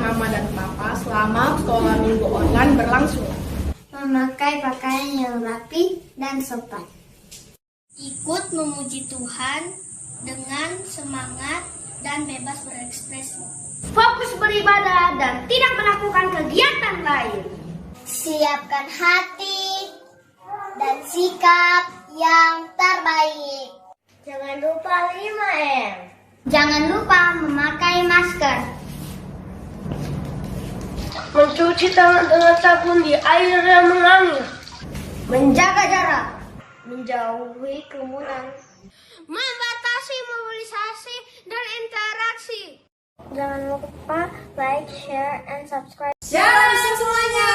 Mama dan Papa selama sekolah minggu online berlangsung. Memakai pakaian yang rapi dan sopan. Ikut memuji Tuhan dengan semangat dan bebas berekspresi. Fokus beribadah dan tidak melakukan kegiatan lain. Siapkan hati dan sikap yang terbaik. Jangan lupa 5M. Jangan lupa memakai masker. Mencuci tangan dengan sabun di air yang mengalir. Menjaga jarak. Menjauhi kerumunan. Membatasi mobilisasi dan interaksi. Jangan lupa like, share, and subscribe. Shalom semuanya.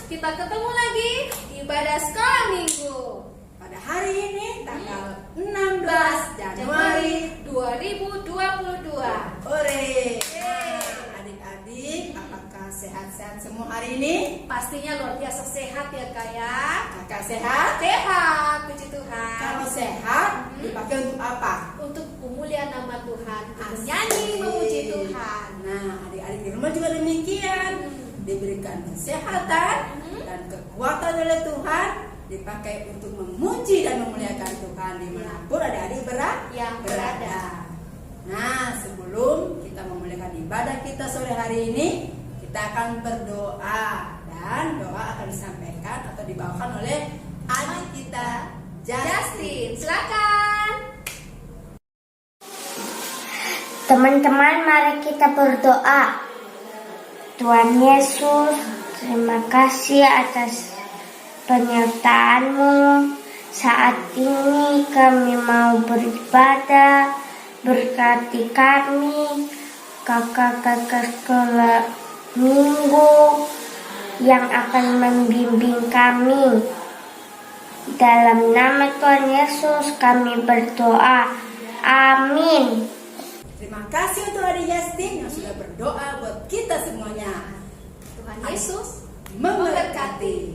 Kita ketemu lagi di ibadah sekolah minggu. Pada hari ini tanggal 16 Januari 2022. Ore. Adik-adik, apakah sehat-sehat semua hari ini? Pastinya luar biasa sehat ya Kak ya. Kakak sehat? Sehat, puji Tuhan. Kalau sehat, dipakai untuk apa? Untuk pemulihan nama Tuhan, menyanyi, memuji Tuhan. Nah, adik-adik di rumah juga demikian. Diberikan kesehatan dan kekuatan oleh Tuhan, dipakai untuk memuji dan memuliakan Tuhan dimanapun adik-adik berada. Nah, sebelum kita memulaikan ibadah kita sore hari ini, kita akan berdoa, dan doa akan disampaikan atau dibawakan oleh adik kita Justin. Silakan. Teman-teman, mari kita berdoa. Tuhan Yesus, terima kasih atas penyertaan-Mu. Saat ini kami mau beribadah. Berkati kami, kakak-kakak sekolah minggu yang akan membimbing kami. Dalam nama Tuhan Yesus kami berdoa. Amin. Terima kasih untuk adik Justin yang sudah berdoa buat kita semuanya. Tuhan Yesus memberkati.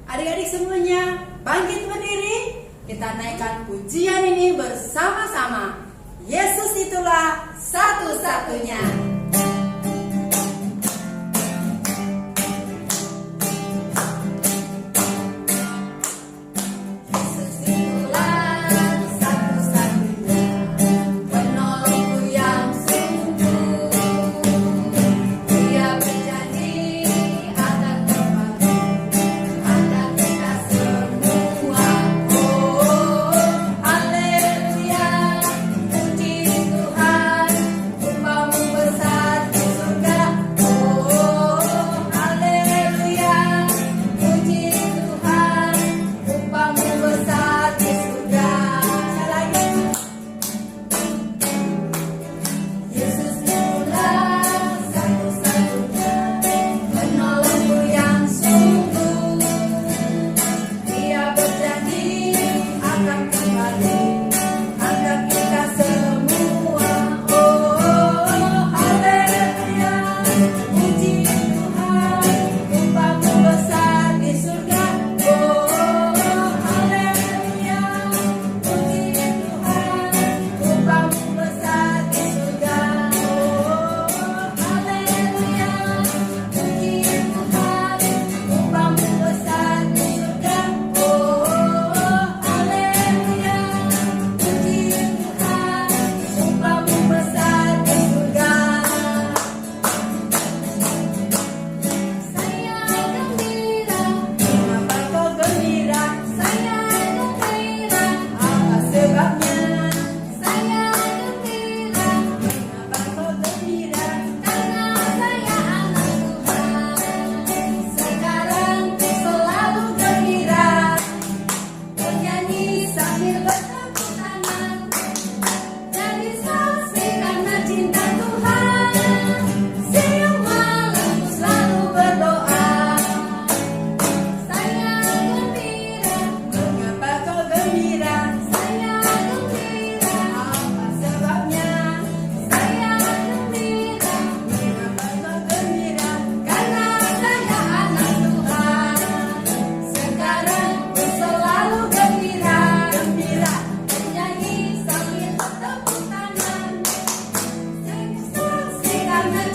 Adik-adik semuanya, bangkit berdiri. Kita naikkan pujian ini bersama-sama. Yesus itulah satu-satunya. Bersama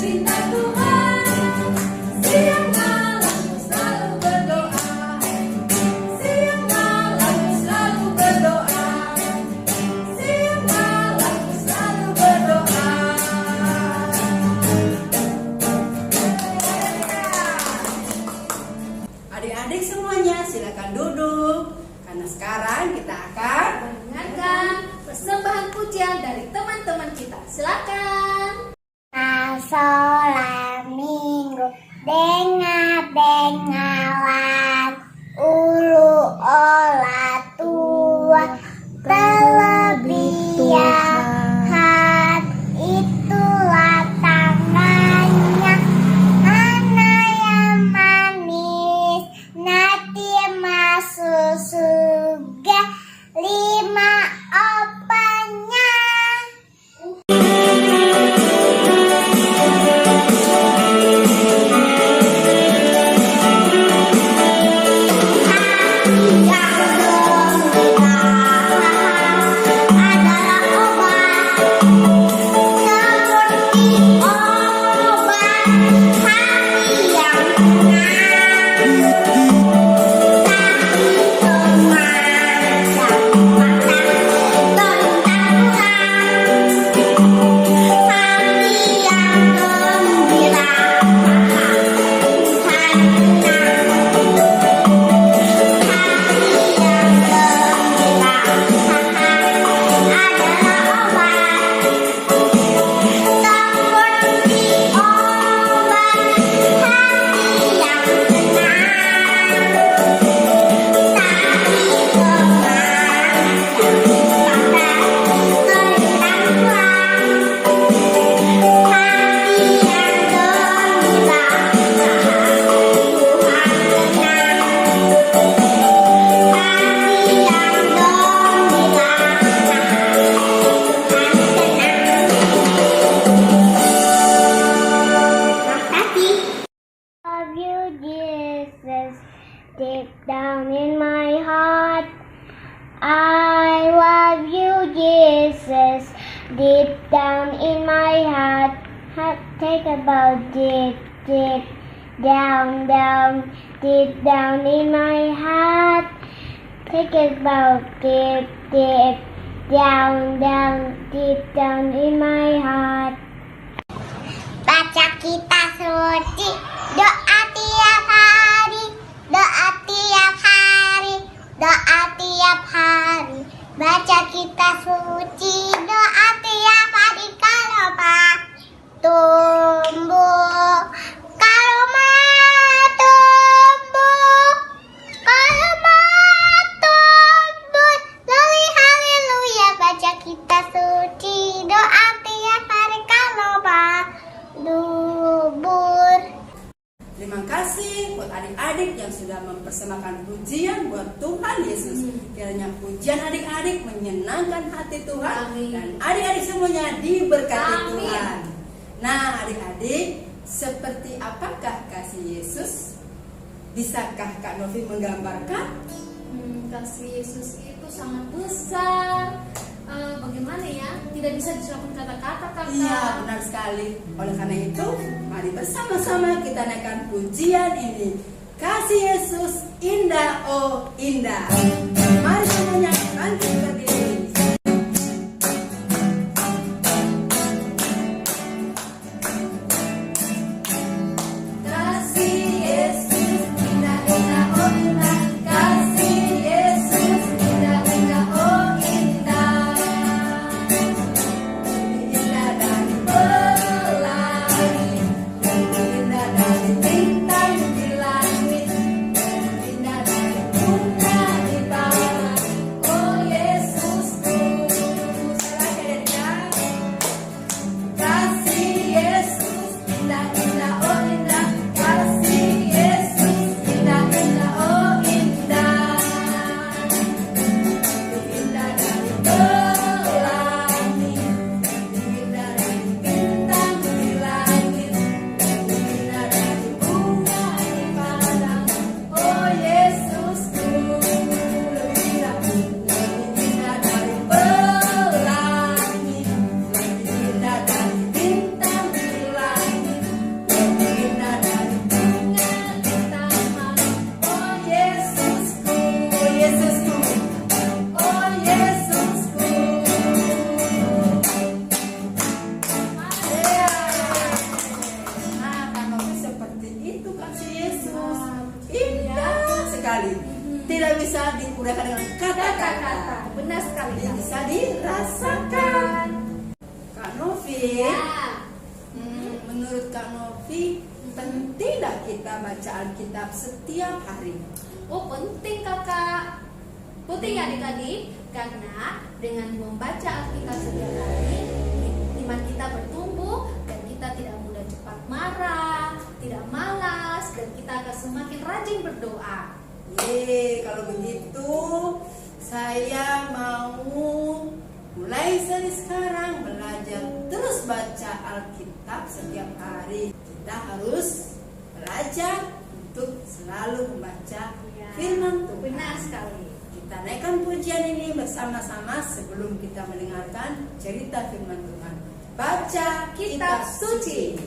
cinta Tuhan. Siang malam ku selalu berdoa. Siang malam ku selalu berdoa. Siang malam ku selalu berdoa. Adik-adik semuanya silakan duduk. Karena sekarang kita akan Mendengarkan persembahan pujian dari teman-teman kita. Silakan. Sholat minggu dengar-dengaran ulu olah tua terlebihan itulah tandanya anak yang manis nanti masuk surga 5 opanya. Love you, Jesus, deep down in my heart. I love you, Jesus, deep down in my heart. Take about deep, deep down, down, deep down in my heart. Take about deep, deep down, down, deep down in my heart. Baca kitab suci, doa tiap hari, doa tiap hari, doa tiap hari. Baca kitab suci, doa tiap hari kalau Pak tumbuh, kalau mau tumbuh, kalau mau tumbuh. Haleluya, baca kitab suci, doa tiap hari kalau Pak dubur. Terima kasih buat adik-adik yang sudah mempersembahkan pujian buat Tuhan Yesus. Kiranya pujian adik-adik menyenangkan hati Tuhan. Amin. Dan adik-adik semuanya diberkati Amin. Tuhan. Nah adik-adik, seperti apakah kasih Yesus? Bisakah Kak Novi menggambarkan? Kasih Yesus itu sangat besar. Bagaimana ya? Tidak bisa disuapkan kata-kata, Kakak. Iya, benar sekali. Oleh karena itu, mari bersama-sama kita naikkan pujian ini. Kasih Yesus indah, oh indah. Mari semuanya bangkit berdiri. Kasih Yesus indah, indah, oh indah. Kasih Yesus indah, indah, oh indah. Indah dari pelangi, indah dari bintang di langit, indah dari bunga di taman. Oh Yesus sekali. Tidak bisa diuraikan dengan kata-kata. Benar sekali. Tidak bisa dirasakan. Kak Novi, Ya. menurut Kak Novi, penting tidak kita baca Alkitab setiap hari? Oh, penting kakak. Penting ya adik-adik, karena dengan membaca Alkitab setiap hari, iman kita bertumbuh dan kita tidak mudah cepat marah, tidak malas, dan kita akan semakin rajin berdoa. Yeay, kalau begitu saya mau mulai dari sekarang belajar terus baca Alkitab setiap hari. Kita harus belajar untuk selalu membaca Ya, firman Tuhan. benar sekali. Kita naikkan pujian ini bersama-sama sebelum kita mendengarkan cerita firman Tuhan. Baca kitab suci.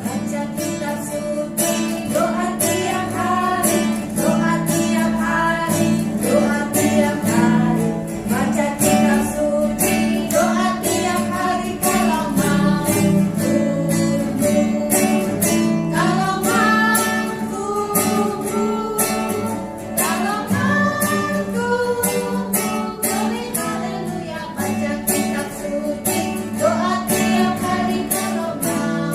Baca kitab suci, doa tiap hari, doa tiap hari, doa tiap hari. Baca kitab suci, doa tiap hari kalau mau tumbuh, kalau mau tumbuh, kalau mau tumbuh, beri haleluya. Baca kitab suci, doa tiap hari kalau mau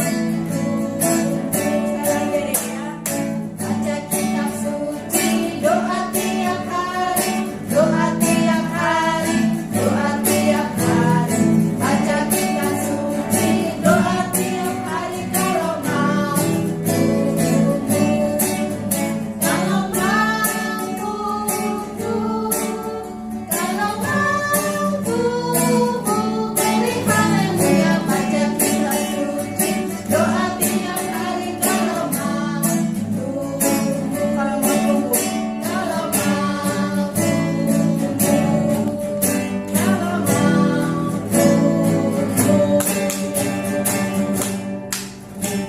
baca kitab suci, doa tiap hari, doa tiap hari, doa tiap hari. Baca kitab suci, doa tiap hari kalau mau tumbuh, kalau mau tumbuh, kalau mau tumbuh, beri haleluya. Baca kitab suci, doa tiap hari kalau mau tumbuh, kalau mau tumbuh, kalau mau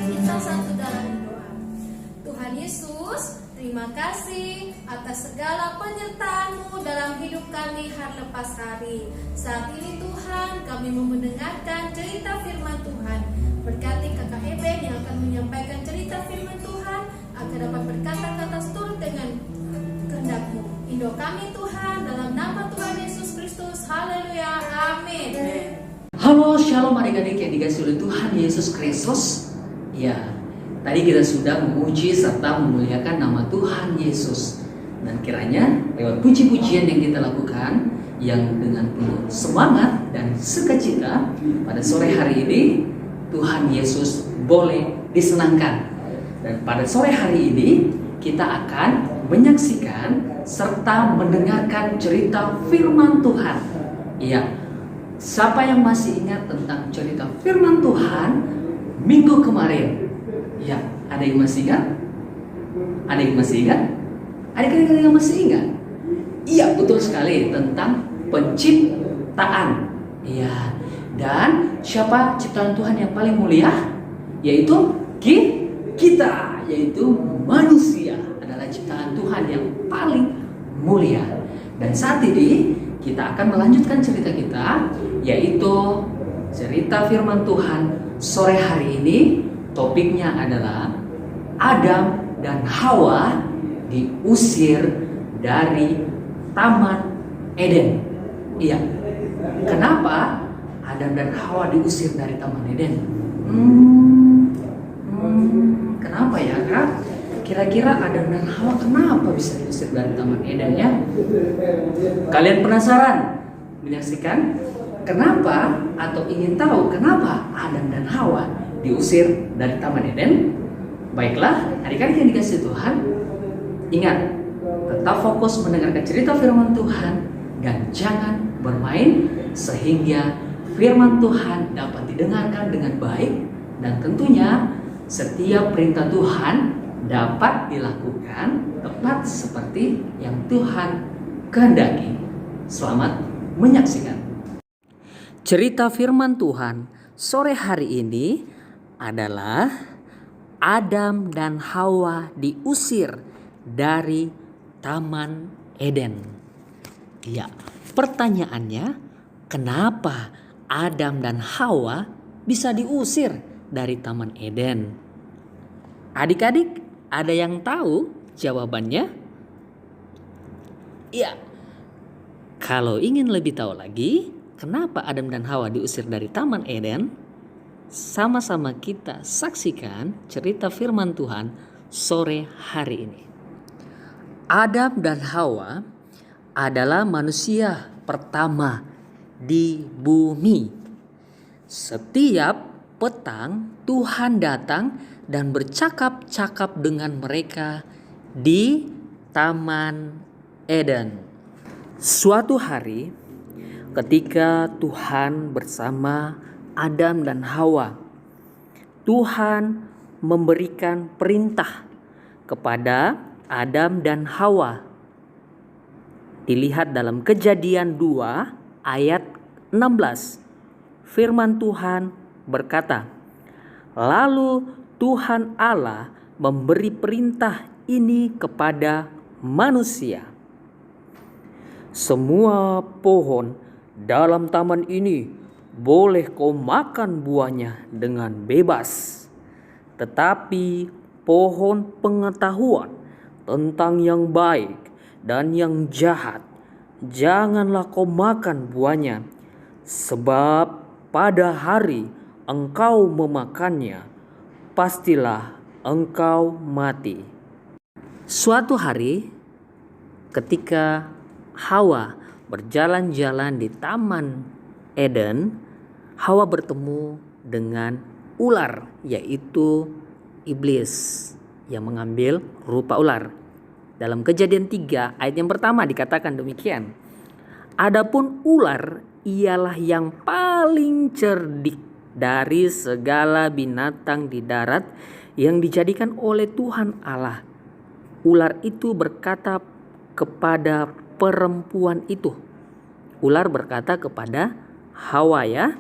Kita satu dalam doa. Tuhan Yesus, terima kasih atas segala penyertaan-Mu dalam hidup kami hari lepas hari. Saat ini Tuhan, kami mau mendengarkan cerita firman Tuhan. Berkati kakak Eben yang akan menyampaikan cerita firman Tuhan, agar dapat berkata-kata seturut dengan kehendak-Mu. Indo kami Tuhan, dalam nama Tuhan Yesus Kristus. Haleluya, amin. Halo, shalom adik-adik yang dikasihi oleh Tuhan Yesus Kristus. Ya, tadi kita sudah memuji serta memuliakan nama Tuhan Yesus. Dan kiranya lewat puji-pujian yang kita lakukan, yang dengan penuh semangat dan sukacita, pada sore hari ini Tuhan Yesus boleh disenangkan. Dan pada sore hari ini kita akan menyaksikan serta mendengarkan cerita firman Tuhan. Iya, siapa yang masih ingat tentang cerita firman Tuhan minggu kemarin? Ya, ada yang masih ingat? Ada yang masih ingat? Ada yang masih ingat? Iya, betul sekali, tentang penciptaan. Iya, dan siapa ciptaan Tuhan yang paling mulia? Yaitu kita, yaitu manusia adalah ciptaan Tuhan yang paling mulia. Dan saat ini kita akan melanjutkan cerita kita, yaitu cerita firman Tuhan sore hari ini. Topiknya adalah Adam dan Hawa diusir dari Taman Eden. Iya, kenapa Adam dan Hawa diusir dari Taman Eden? Kenapa ya, Kak? Kira-kira Adam dan Hawa kenapa bisa diusir dari Taman Eden ya? Kalian penasaran menyaksikan kenapa atau ingin tahu kenapa Adam dan Hawa diusir dari Taman Eden? Baiklah, adik-adik yang dikasihi Tuhan, ingat, tetap fokus mendengarkan cerita firman Tuhan dan jangan bermain sehingga firman Tuhan dapat didengarkan dengan baik, dan tentunya setiap perintah Tuhan dapat dilakukan tepat seperti yang Tuhan kehendaki. Selamat menyaksikan. Cerita firman Tuhan sore hari ini adalah Adam dan Hawa diusir dari Taman Eden. Ya, pertanyaannya, kenapa Adam dan Hawa bisa diusir dari Taman Eden? Adik-adik, ada yang tahu jawabannya? Ya, kalau ingin lebih tahu lagi kenapa Adam dan Hawa diusir dari Taman Eden, sama-sama kita saksikan cerita firman Tuhan sore hari ini. Adam dan Hawa adalah manusia pertama di bumi. Setiap petang Tuhan datang dan bercakap-cakap dengan mereka di Taman Eden. Suatu hari ketika Tuhan bersama Adam dan Hawa, Tuhan memberikan perintah kepada Adam dan Hawa. Dilihat dalam Kejadian 2 ayat 16. Firman Tuhan berkata, "Lalu Tuhan Allah memberi perintah ini kepada manusia. Semua pohon dalam taman ini boleh kau makan buahnya dengan bebas. Tetapi pohon pengetahuan tentang yang baik dan yang jahat, janganlah kau makan buahnya. Sebab pada hari engkau memakannya, pastilah engkau mati." Suatu hari ketika Hawa berjalan-jalan di Taman Eden, Hawa bertemu dengan ular, yaitu iblis yang mengambil rupa ular. Dalam Kejadian 3 ayat yang pertama dikatakan demikian. "Adapun ular ialah yang paling cerdik dari segala binatang di darat yang dijadikan oleh Tuhan Allah. Ular itu berkata kepada perempuan itu." Ular berkata kepada Hawa, ya.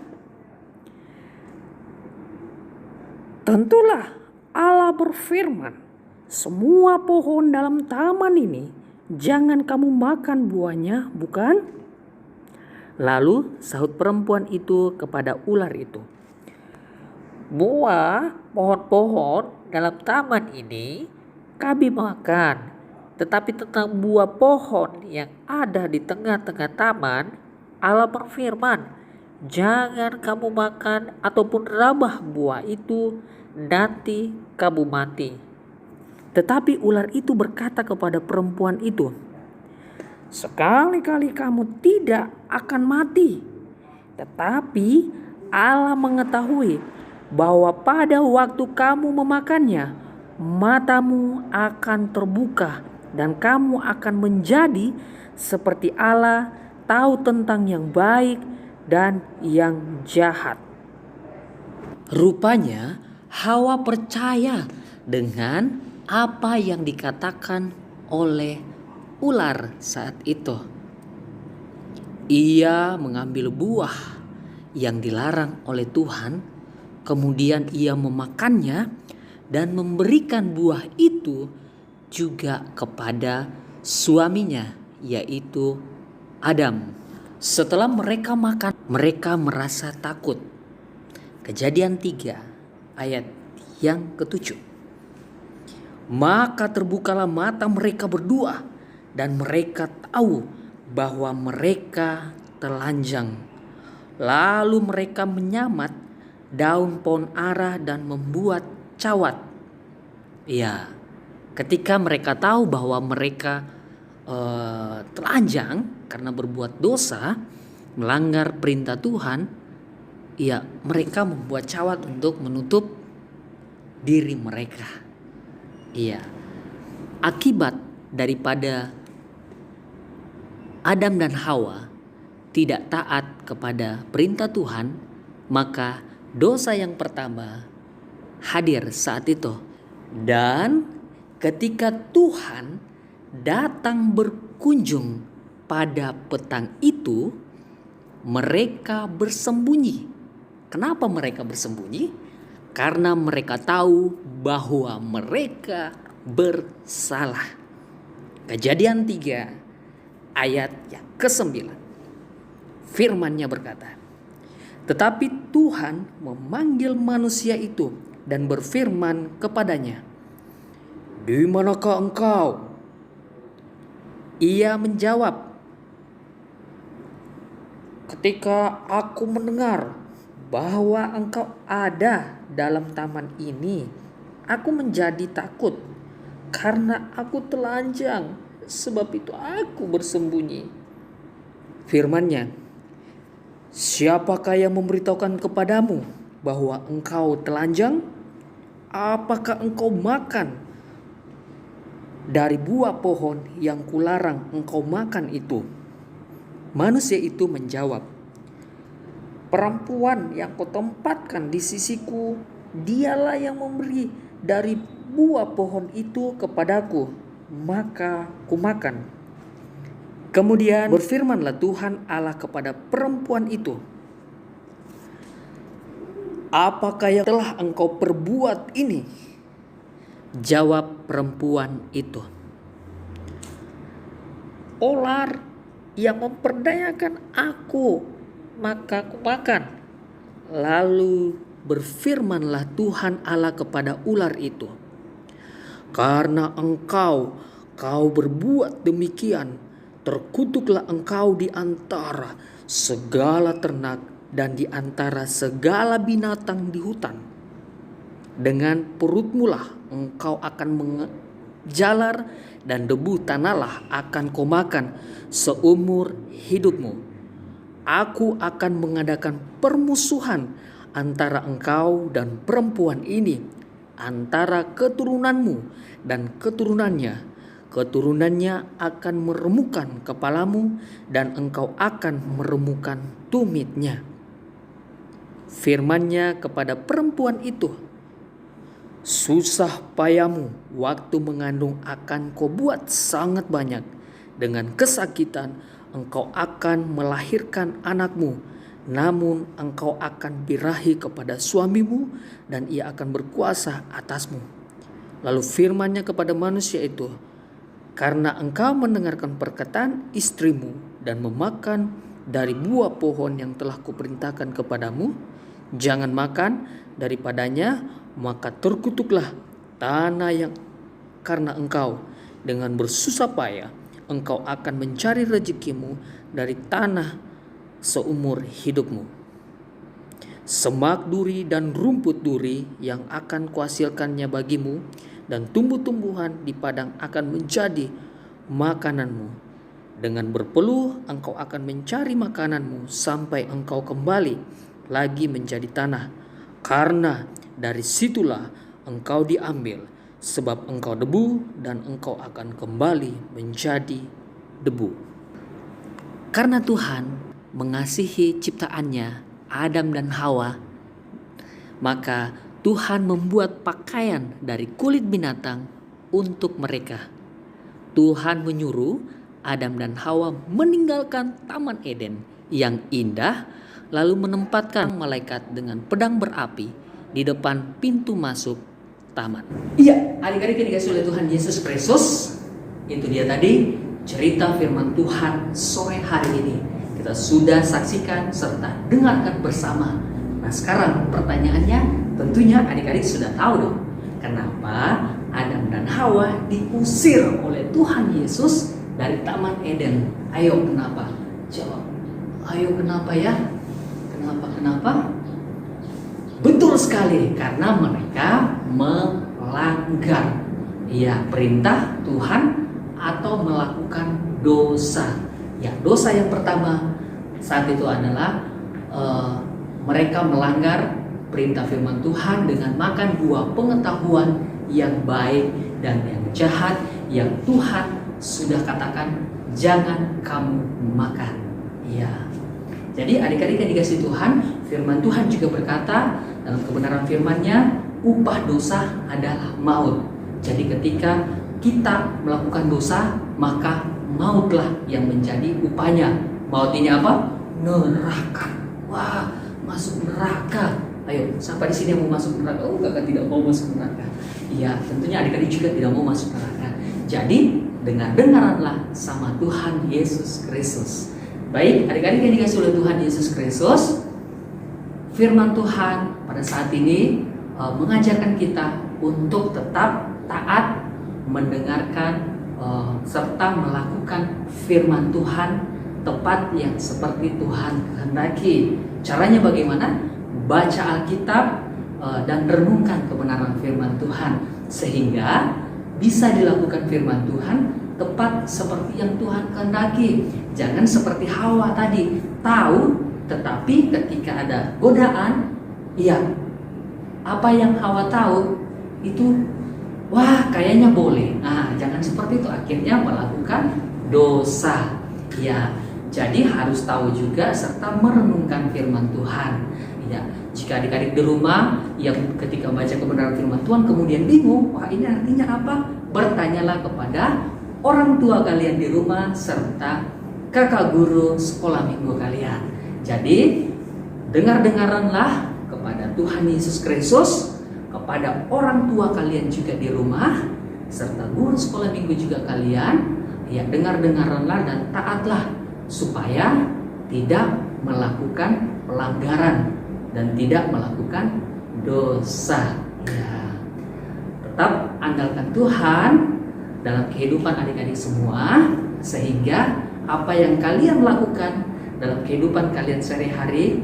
"Tentulah Allah berfirman, semua pohon dalam taman ini jangan kamu makan buahnya, bukan?" Lalu sahut perempuan itu kepada ular itu, "Buah pohon-pohon dalam taman ini kami makan. Tetapi tentang buah pohon yang ada di tengah-tengah taman, Allah berfirman, jangan kamu makan ataupun rabah buah itu, nanti kamu mati." Tetapi ular itu berkata kepada perempuan itu, "Sekali-kali kamu tidak akan mati. Tetapi Allah mengetahui bahwa pada waktu kamu memakannya, matamu akan terbuka dan kamu akan menjadi seperti Allah, tahu tentang yang baik dan yang jahat." Rupanya Hawa percaya dengan apa yang dikatakan oleh ular saat itu. Ia mengambil buah yang dilarang oleh Tuhan, kemudian ia memakannya dan memberikan buah itu juga kepada suaminya, yaitu Adam. Setelah mereka makan, mereka merasa takut. Kejadian 3 ayat yang ke-7. "Maka terbukalah mata mereka berdua dan mereka tahu bahwa mereka telanjang. Lalu mereka menyamat daun pohon ara dan membuat cawat." Ya, ketika mereka tahu bahwa mereka telanjang karena berbuat dosa, melanggar perintah Tuhan, ya mereka membuat cawat untuk menutup diri mereka. Iya, akibat daripada Adam dan Hawa tidak taat kepada perintah Tuhan, maka dosa yang pertama hadir saat itu. Dan ketika Tuhan datang berkunjung pada petang itu, mereka bersembunyi. Kenapa mereka bersembunyi? Karena mereka tahu bahwa mereka bersalah. Kejadian 3 ayat yang ke-9. Firman-Nya berkata, Tetapi Tuhan memanggil manusia itu dan berfirman kepadanya, "Di manakah engkau?" Ia menjawab, "Ketika aku mendengar bahwa engkau ada dalam taman ini, aku menjadi takut karena aku telanjang, sebab itu aku bersembunyi." Firman-Nya, "Siapakah yang memberitahukan kepadamu bahwa engkau telanjang? Apakah engkau makan dari buah pohon yang kularang engkau makan itu?" Manusia itu menjawab, "Perempuan yang kau tempatkan di sisiku, dialah yang memberi dari buah pohon itu kepadaku, maka kumakan." Kemudian berfirmanlah Tuhan Allah kepada perempuan itu, "Apakah yang telah engkau perbuat ini?" Jawab perempuan itu, "Ular yang memperdayakan aku, maka kumakan." Lalu berfirmanlah Tuhan Allah kepada ular itu, "Karena kau berbuat demikian, terkutuklah engkau di antara segala ternak dan di antara segala binatang di hutan. Dengan perutmu lah engkau akan menjalar, dan debu tanahlah akan kau makan seumur hidupmu. Aku akan mengadakan permusuhan antara engkau dan perempuan ini, antara keturunanmu dan keturunannya. Keturunannya akan meremukkan kepalamu, dan engkau akan meremukkan tumitnya." Firman-Nya kepada perempuan itu, "Susah payahmu waktu mengandung akan kau buat sangat banyak. Dengan kesakitan engkau akan melahirkan anakmu. Namun engkau akan birahi kepada suamimu, dan ia akan berkuasa atasmu." Lalu firman-Nya kepada manusia itu, "Karena engkau mendengarkan perkataan istrimu dan memakan dari buah pohon yang telah kuperintahkan kepadamu, jangan makan daripadanya, maka terkutuklah tanah yang karena engkau dengan bersusah payah engkau akan mencari rezekimu dari tanah seumur hidupmu. Semak duri dan rumput duri yang akan kuhasilkannya bagimu, dan tumbuh-tumbuhan di padang akan menjadi makananmu. Dengan berpeluh engkau akan mencari makananmu sampai engkau kembali lagi menjadi tanah, karena dari situlah engkau diambil, sebab engkau debu dan engkau akan kembali menjadi debu." Karena Tuhan mengasihi ciptaannya Adam dan Hawa, maka Tuhan membuat pakaian dari kulit binatang untuk mereka. Tuhan menyuruh Adam dan Hawa meninggalkan Taman Eden yang indah, lalu menempatkan malaikat dengan pedang berapi di depan pintu masuk taman. Iya, adik-adik yang dikasihi oleh Tuhan Yesus Kristus, itu dia tadi cerita firman Tuhan sore hari ini. Kita sudah saksikan serta dengarkan bersama. Nah, sekarang pertanyaannya, tentunya adik-adik sudah tahu dong, kenapa Adam dan Hawa diusir oleh Tuhan Yesus dari Taman Eden? Ayo, kenapa? Jawab. Ayo, kenapa ya? Kenapa? Betul sekali, karena mereka melanggar perintah Tuhan atau melakukan dosa. Ya, dosa yang pertama saat itu adalah mereka melanggar perintah firman Tuhan dengan makan buah pengetahuan yang baik dan yang jahat, yang Tuhan sudah katakan jangan kamu makan. Ya. Jadi adik-adik yang dikasihi Tuhan, firman Tuhan juga berkata dalam kebenaran firman-Nya, upah dosa adalah maut. Jadi ketika kita melakukan dosa, maka mautlah yang menjadi upahnya. Maut ini apa? Neraka. Wah, masuk neraka. Ayo, siapa di sini yang mau masuk neraka? Oh, kakak tidak mau masuk neraka. Iya, tentunya adik-adik juga tidak mau masuk neraka. Jadi, dengaranlah sama Tuhan Yesus Kristus. Baik, adik-adik yang dikasihi oleh Tuhan Yesus Kristus, firman Tuhan pada saat ini mengajarkan kita untuk tetap taat mendengarkan serta melakukan firman Tuhan tepat yang seperti Tuhan kehendaki. Caranya bagaimana? Baca Alkitab dan renungkan kebenaran firman Tuhan sehingga bisa dilakukan firman Tuhan tepat seperti yang Tuhan kehendaki. Jangan seperti Hawa tadi, tahu tetapi ketika ada godaan, ya apa yang Hawa tahu itu wah kayaknya boleh. Nah, jangan seperti itu, akhirnya melakukan dosa. Ya, jadi harus tahu juga serta merenungkan firman Tuhan. Ya, jika adik-adik di rumah yang ketika baca kebenaran firman Tuhan kemudian bingung, wah ini artinya apa? Bertanyalah kepada orang tua kalian di rumah serta kakak guru sekolah minggu kalian. Jadi, dengar-dengaranlah kepada Tuhan Yesus Kristus, kepada orang tua kalian juga di rumah serta guru sekolah minggu juga kalian. Ya, dengar-dengaranlah dan taatlah supaya tidak melakukan pelanggaran dan tidak melakukan dosa. Ya. Tetap andalkan Tuhan dalam kehidupan adik-adik semua, sehingga apa yang kalian lakukan dalam kehidupan kalian sehari-hari,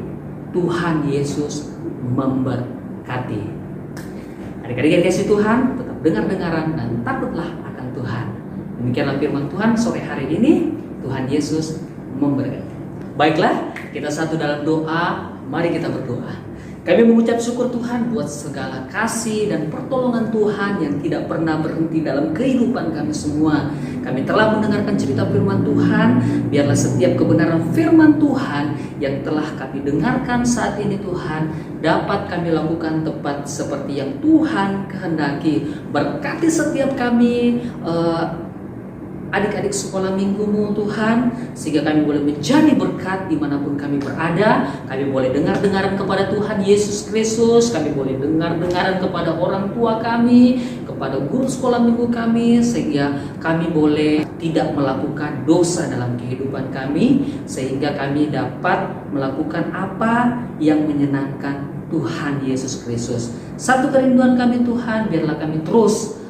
Tuhan Yesus memberkati. Adik-adik yang kasih Tuhan, tetap dengar-dengaran dan takutlah akan Tuhan. Demikianlah firman Tuhan sore hari ini. Tuhan Yesus memberkati. Baiklah, kita satu dalam doa. Mari kita berdoa. Kami mengucap syukur Tuhan buat segala kasih dan pertolongan Tuhan yang tidak pernah berhenti dalam kehidupan kami semua. Kami telah mendengarkan cerita firman Tuhan. Biarlah setiap kebenaran firman Tuhan yang telah kami dengarkan saat ini Tuhan, dapat kami lakukan tepat seperti yang Tuhan kehendaki. Berkati setiap kami adik-adik sekolah minggumu Tuhan, sehingga kami boleh menjadi berkat dimanapun kami berada. Kami boleh dengar-dengaran kepada Tuhan Yesus Kristus, kami boleh dengar-dengaran kepada orang tua kami, kepada guru sekolah minggu kami, sehingga kami boleh tidak melakukan dosa dalam kehidupan kami, sehingga kami dapat melakukan apa yang menyenangkan Tuhan Yesus Kristus. Satu kerinduan kami Tuhan, biarlah kami terus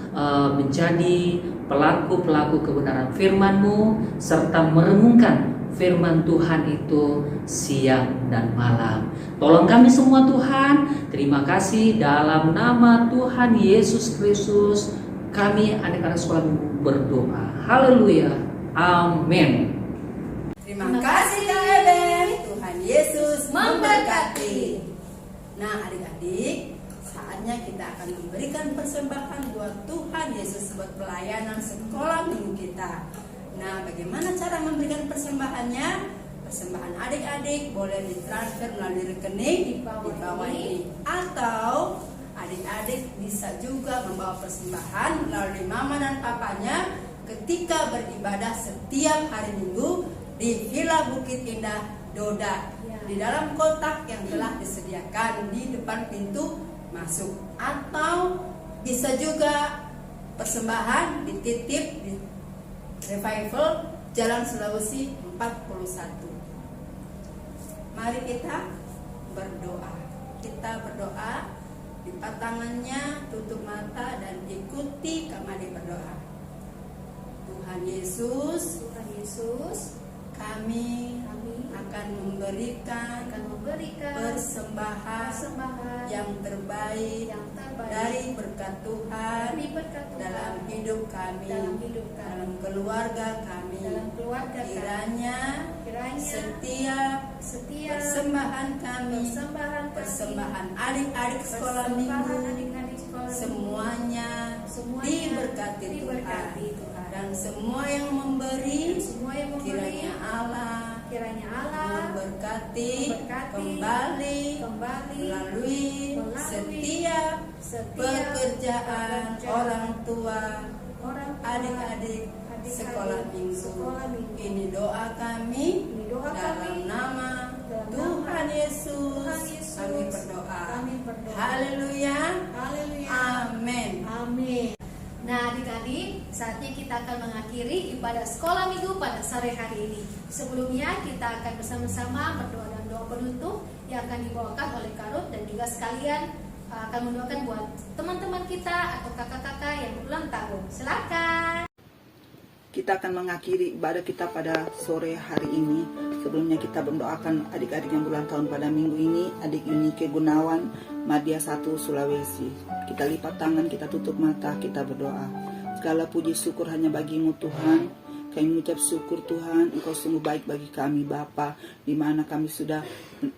menjadi pelaku-pelaku kebenaran firman-Mu serta merenungkan firman Tuhan itu siang dan malam. Tolong kami semua Tuhan. Terima kasih dalam nama Tuhan Yesus Kristus kami anak-anak sekolah berdoa. Haleluya. Amin. Terima kasih Kang Eben. Tuhan Yesus memberkati. Nah adik-adik, saatnya kita akan memberikan persembahan buat Tuhan Yesus buat pelayanan sekolah minggu kita. Nah, bagaimana cara memberikan persembahannya? Persembahan adik-adik boleh ditransfer melalui rekening di bawah ini. Atau adik-adik bisa juga membawa persembahan melalui mama dan papanya ketika beribadah setiap hari Minggu di Villa Bukit Indah Doda. Di dalam kotak yang telah disediakan di depan pintu masuk, atau bisa juga persembahan dititip di Revival Jalan Sulawesi 41. Mari kita berdoa. Kita berdoa, lipat tangannya, tutup mata dan ikuti kami berdoa. Tuhan Yesus, kami akan memberikan persembahan yang terbaik dari berkat Tuhan dalam hidup kami, dalam keluarga kami. Kiranya setiap persembahan kami, persembahan adik-adik sekolah minggu, semuanya diberkati Tuhan. Dan semua yang memberi, kiranya Allah memberkati kembali melalui setiap pekerjaan orang tua adik-adik sekolah minggu. Ini doa kami dalam nama Tuhan Yesus kami berdoa. Haleluya. Amin. Nah adik-adik, saatnya kita akan mengakhiri ibadah sekolah minggu pada sore hari ini. Sebelumnya kita akan bersama-sama berdoa dan doa penutup yang akan dibawakan oleh Karut dan juga sekalian akan mendoakan buat teman-teman kita atau kakak-kakak yang berulang tahun. Silakan. Kita akan mengakhiri ibadah kita pada sore hari ini. Sebelumnya kita mendoakan adik-adik yang berulang tahun pada minggu ini, adik Yunike Gunawan, Madya 1 Sulawesi. Kita lipat tangan, kita tutup mata, kita berdoa. Segala puji syukur hanya bagimu Tuhan. Kami mengucap syukur Tuhan, Engkau sungguh baik bagi kami Bapa, di mana kami sudah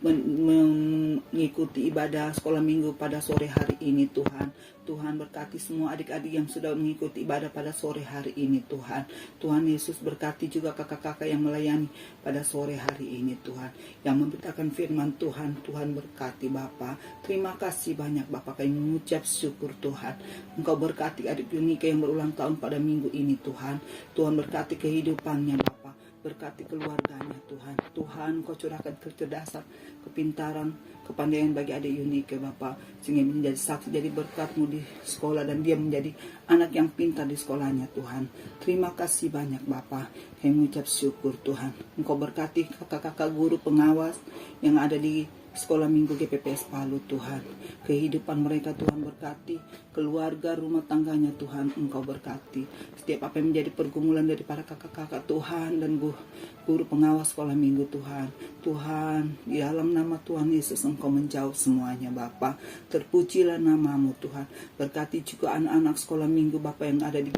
mengikuti ibadah sekolah minggu pada sore hari ini Tuhan. Tuhan berkati semua adik-adik yang sudah mengikuti ibadah pada sore hari ini Tuhan. Tuhan Yesus berkati juga kakak-kakak yang melayani pada sore hari ini Tuhan. Yang memberitakan firman Tuhan, Tuhan berkati Bapa. Terima kasih banyak Bapa, kami mengucap syukur Tuhan. Engkau berkati adik Yunike yang berulang tahun pada minggu ini Tuhan. Tuhan berkati kehidupannya Bapa. Berkati keluarganya Tuhan. Tuhan Kau curahkan kecerdasan, kepintaran, kepandaian bagi adik Yunike Bapak, sehingga menjadi saksi, jadi berkat-Mu di sekolah dan dia menjadi anak yang pintar di sekolahnya Tuhan. Terima kasih banyak Bapak, kami mengucap syukur Tuhan. Engkau berkati kakak-kakak guru pengawas yang ada di sekolah minggu GPPS Palu Tuhan. Kehidupan mereka Tuhan berkati, keluarga rumah tangganya Tuhan Engkau berkati. Setiap apa yang menjadi pergumulan dari para kakak-kakak Tuhan dan guru pengawas sekolah minggu Tuhan. Tuhan, di dalam nama Tuhan Yesus Engkau menjawab semuanya Bapa. Terpujilah namamu Tuhan. Berkati juga anak-anak sekolah minggu Bapa yang ada di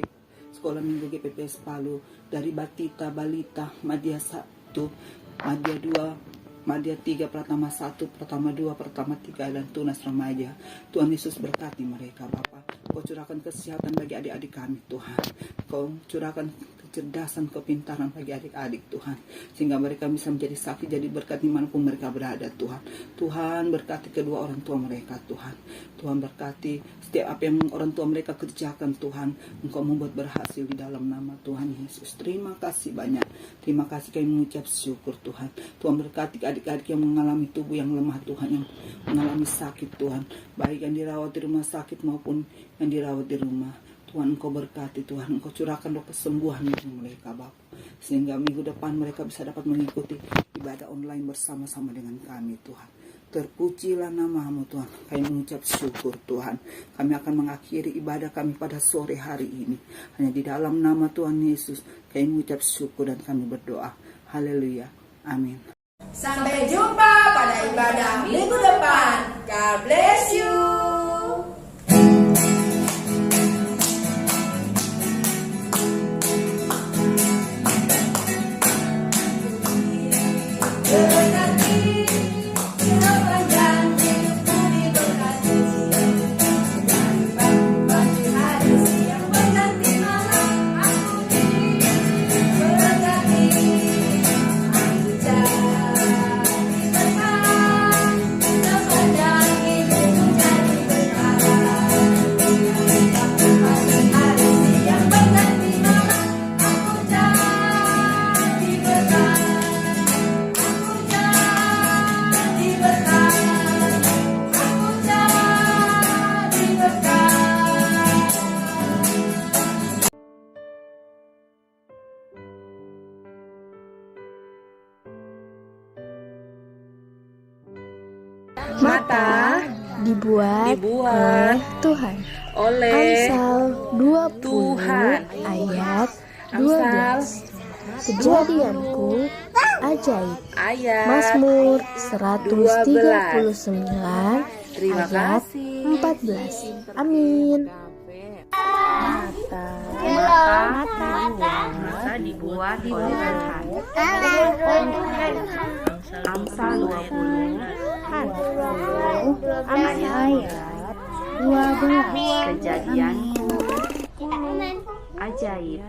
sekolah minggu GPPS Palu, dari Batita, Balita, Madya 1, Madya 2, Madya 3, Pratama 1, Pratama 2, Pratama 3, dan Tunas Remaja. Tuhan Yesus berkati mereka Bapak. Kau curahkan kesehatan bagi adik-adik kami Tuhan. Kau curahkan kecerdasan, kepintaran bagi adik-adik Tuhan, sehingga mereka bisa menjadi saksi, jadi berkat dimanapun mereka berada Tuhan. Tuhan berkati kedua orang tua mereka Tuhan. Tuhan berkati setiap apa yang orang tua mereka kerjakan Tuhan. Engkau membuat berhasil di dalam nama Tuhan Yesus. Terima kasih banyak. Terima kasih kami mengucap syukur Tuhan. Tuhan berkati adik-adik yang mengalami tubuh yang lemah Tuhan, yang mengalami sakit Tuhan, baik yang dirawat di rumah sakit maupun yang dirawat di rumah. Tuhan Engkau berkati Tuhan, Engkau curahkan doa kesembuhan bagi mereka Bapa, sehingga minggu depan mereka bisa dapat mengikuti ibadah online bersama-sama dengan kami Tuhan. Terpujilah namamu Tuhan. Kami mengucap syukur Tuhan. Kami akan mengakhiri ibadah kami pada sore hari ini. Hanya di dalam nama Tuhan Yesus kami mengucap syukur dan kami berdoa. Haleluya. Amin. Sampai jumpa pada ibadah minggu depan. God bless you. Mata dibuat oleh Tuhan. Amsal 20 ayat 12. Kejadianku ajaib. Mazmur 139 ayat 14. Amin. Mata dibuat oleh Tuhan. Amsal 20 ayat 12. Kejadianku ajaib.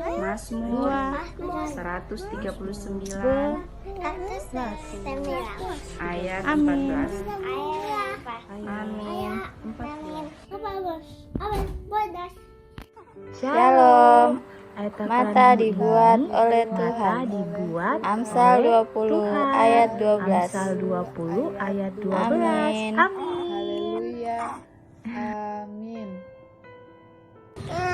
Mazmur 139 ayat 14. Amin. Shalom. Mata dibuat oleh Tuhan. Amsal 20 ayat 12. Amin. Haleluya. Amin.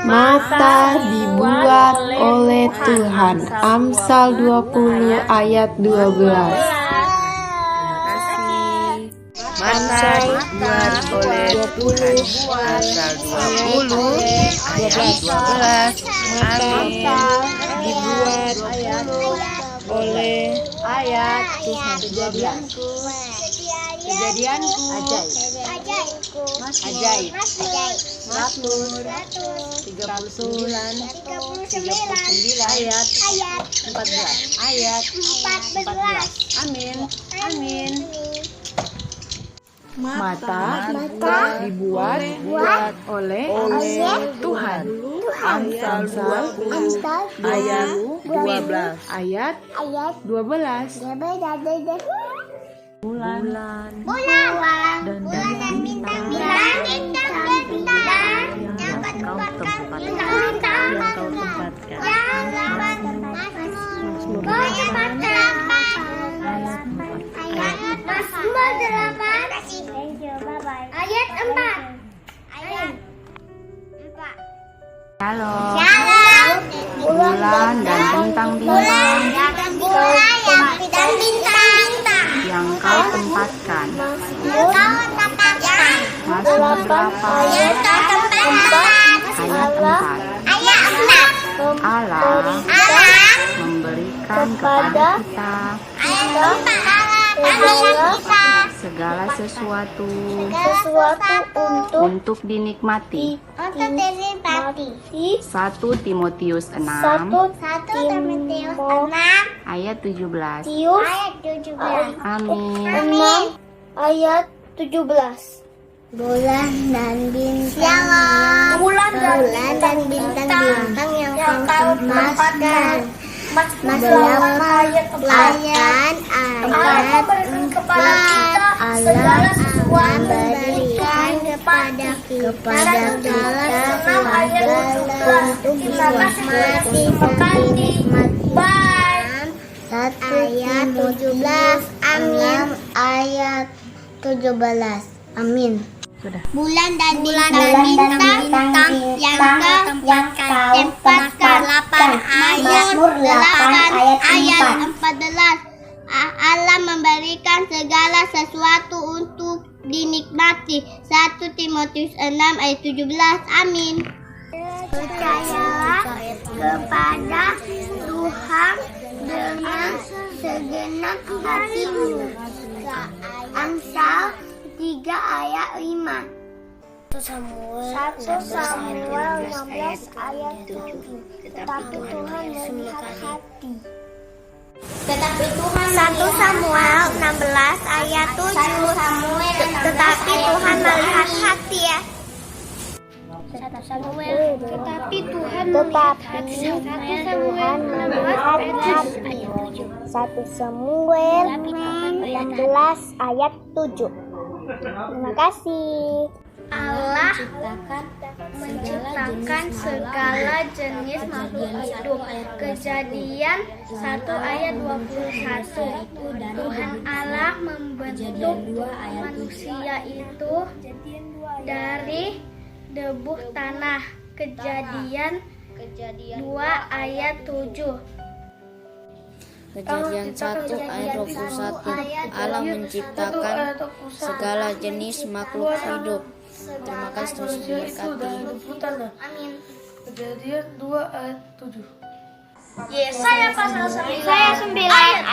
Mata dibuat oleh Tuhan. Amsal 20 ayat 12. Mata dibuat oleh Tuhan. Amsal 20 ayat 12. Amin. Dibuat oleh Ayat Tuhan. Kejadianku ajaib. Mazmur 39 ayat 14. Amin. Mata dibuat oleh Tuhan. Amsal 20 ayat 12. Bulan dan bintang yang kau tempatkan. Ayat 4. Shalom. Bulan dan bintang-bintang yang kau tempatkan. Mazmur berapa? Ayat 4. Allah memberikan kepada kita segala sesuatu untuk dinikmati. 1 Timotius 6 ayat 17. Amin. Ayat 17. Bulan dan bintang bintang-bintang yang kau tempatkan. Ayat 4. Allah memberikan kepada kita untuk dinikmati. Ayat 17. Amin. Ayat 17. Amin. Bulan dan bintang yang kau tempatkan. 8 ayat 14. Allah memberikan segala sesuatu untuk dinikmati. 1 Timotius 6 ayat 17. Amin. Percayalah kepada Tuhan dengan segenap hatimu. Amsal 3 ayat 5. 1 Samuel 16 ayat 7. Tetapi Tuhan melihat hati. 1 Samuel 16 ayat 7. Tetapi Tuhan melihat hati ya. 1 Samuel. Tetapi Tuhan melihat hati. 1 Samuel 16 ayat 7. Terima kasih. Allah menciptakan segala jenis makhluk hidup. Kejadian 1 ayat 21. Tuhan Allah membentuk manusia itu dari debu tanah. Kejadian 2 ayat 7. Kejadian 1 ayat 21. Allah menciptakan segala jenis makhluk hidup. Terima kasih, terus diberkati. Amin. Kejadian 2 ayat 7. Yesaya pasal 9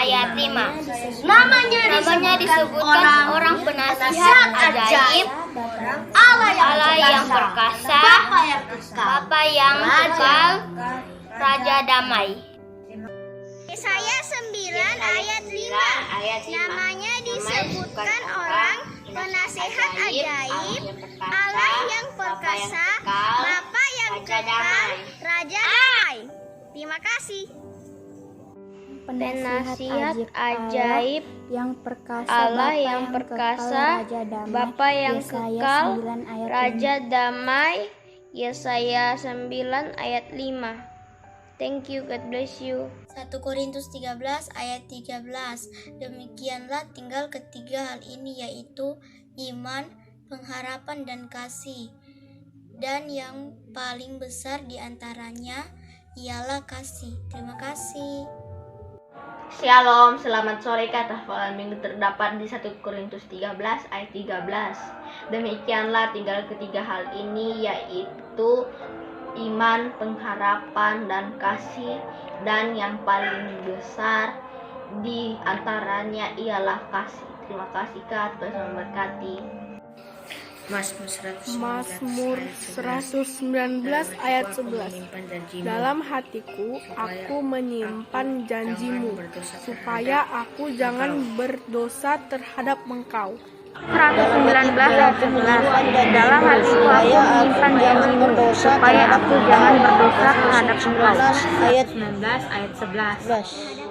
ayat 5. Namanya disebutkan orang penasihat ajaib, Allah yang perkasa, Bapa yang kekal, Raja damai. Yesaya 9 ayat 5. Namanya disebutkan orang penasihat ajaib, Allah yang perkasa, Bapa yang kekal, Raja damai. Terima kasih. Penasihat ajaib yang perkasa, Allah yang perkasa, Bapa yang kekal, Raja damai. Yesaya 9 ayat 5. Thank you, God bless you. 1 Korintus 13 ayat 13. Demikianlah tinggal ketiga hal ini, yaitu iman, pengharapan, dan kasih. Dan yang paling besar di antaranya ialah kasih. Terima kasih. Shalom, selamat sore. Kata hafalan minggu terdapat di 1 Korintus 13 ayat 13. Demikianlah tinggal ketiga hal ini, yaitu iman, pengharapan, dan kasih. Dan yang paling besar di antaranya ialah kasih. Terima kasih Kak, Tuhan memberkati. Mazmur 119 ayat 11. Dalam hatiku aku menyimpan janjimu, supaya aku jangan berdosa terhadap Engkau. 119 ayat 11. Dalam hatiku aku menyimpan janjimu, supaya aku jangan berdosa terhadap Engkau. Ayat 19 ayat 11.